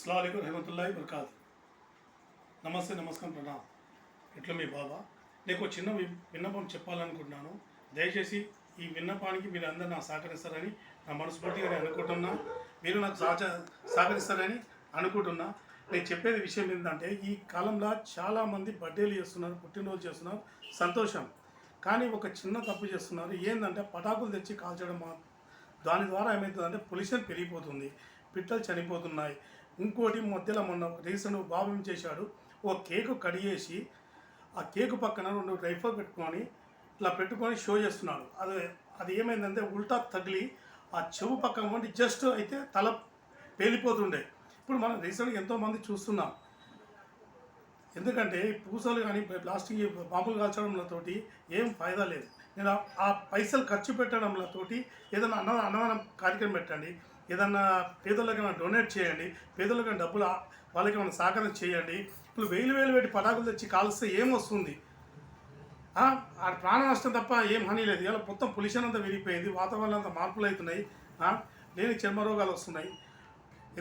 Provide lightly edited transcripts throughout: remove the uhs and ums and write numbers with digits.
अस्सलाम वालेकुम रहमतुल्लाहि वबरकातुहू। నమస్తే నమస్కారం ప్రణామ్. ఇట్లా మీ బాబా నీకు చిన్న విన్నపం చెప్పాలనుకుంటున్నాను. దయచేసి ఈ విన్నపానికి మీరు అందరూ నాకు సహకరిస్తారని నా మనస్ఫూర్తిగా నేను అనుకుంటున్నా. మీరు నాకు సహకరిస్తారని అనుకుంటున్నా. నేను చెప్పేది విషయం ఏంటంటే ఈ కాలంలో చాలామంది బర్త్డేలు చేస్తున్నారు, పుట్టినరోజు చేస్తున్నారు, సంతోషం. కానీ ఒక చిన్న తప్పు చేస్తున్నారు. ఏంటంటే పటాకులు తెచ్చి కాల్చడం. దాని ద్వారా ఏమవుతుందంటే పొల్యూషన్ పెరిగిపోతుంది, పిట్టలు చనిపోతున్నాయి. ఇంకోటి మధ్యలో మొన్న రీసెంట్ బాబు ఏం చేశాడు, ఓ కేకు కట్ చేసి ఆ కేకు పక్కన 2 రైఫల్ పెట్టుకొని ఇట్లా పెట్టుకొని షో చేస్తున్నాడు. అది ఏమైందంటే ఉల్టా తగిలి ఆ చెవు పక్కన వంటి జస్ట్ అయితే తల పేలిపోతుండే. ఇప్పుడు మనం రీసెంట్గా ఎంతోమంది చూస్తున్నాం. ఎందుకంటే పూసలు కానీ ప్లాస్టిక్ బాంబులు కాల్చడంతోటి ఏం ఫాయిదా లేదు. నేను ఆ పైసలు ఖర్చు పెట్టడంతోటి ఏదైనా అన్నదానం కార్యక్రమం పెట్టండి, ఏదన్నా పేదలకైనా డొనేట్ చేయండి, పేదలకైనా డబ్బులు వాళ్ళకి ఏమైనా సహకారం చేయండి. ఇప్పుడు వేలు పెట్టి పటాకులు తెచ్చి కాల్స్తే ఏం వస్తుంది? ఆ ప్రాణ నష్టం తప్ప ఏం హాని లేదు. ఇలా మొత్తం పొల్యూషన్ అంతా విరిగిపోయింది, వాతావరణం అంతా మార్పులు అవుతున్నాయి, లేని చర్మ రోగాలు వస్తున్నాయి.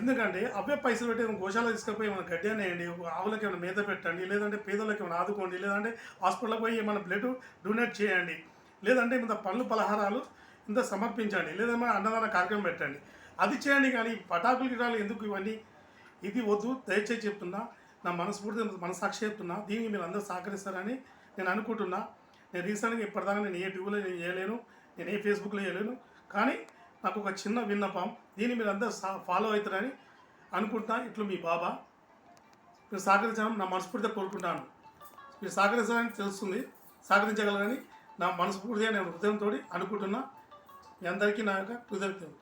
ఎందుకంటే అవే పైసలు పెట్టి గోశాల తీసుకుపోయి ఏమైనా గడ్డి అనేయండి, ఆవులకి ఏమైనా మేత పెట్టండి, లేదంటే పేదలకు ఏమైనా ఆదుకోండి, లేదంటే హాస్పిటల్కి పోయి ఏమైనా బ్లడ్ డొనేట్ చేయండి, లేదంటే ఇంత పండ్లు పలహారాలు ఇంత సమర్పించండి, లేదంటే అన్నదాన కార్యక్రమం పెట్టండి. అది చేయండి. కానీ పటాకులు గిటాలు ఎందుకు ఇవన్నీ? ఇది వద్దు. దయచేసి చెప్తున్నా, నా మనసాక్షి చెప్తున్నా. దీనికి మీరు అందరూ సహకరిస్తారని నేను అనుకుంటున్నా. నేను రీసెంట్గా ఇప్పటిదాకా నేను ఏ టీవీలో నేను చేయలేను, నేను ఏ ఫేస్బుక్లో చేయలేను. కానీ నాకు ఒక చిన్న విన్నపం, దీన్ని మీరు అందరూ ఫాలో అవుతారని అనుకుంటున్నా. ఇట్లు మీ బాబా. మీరు సహకరించాలని నా మనస్ఫూర్తిగా కోరుకుంటాను. మీరు సహకరించాలని తెలుస్తుంది, సహకరించగలరని నా మనస్ఫూర్తిగా నేను హృదయంతో అనుకుంటున్నా. మీ అందరికీ నా యొక్క కృతజ్ఞతలు.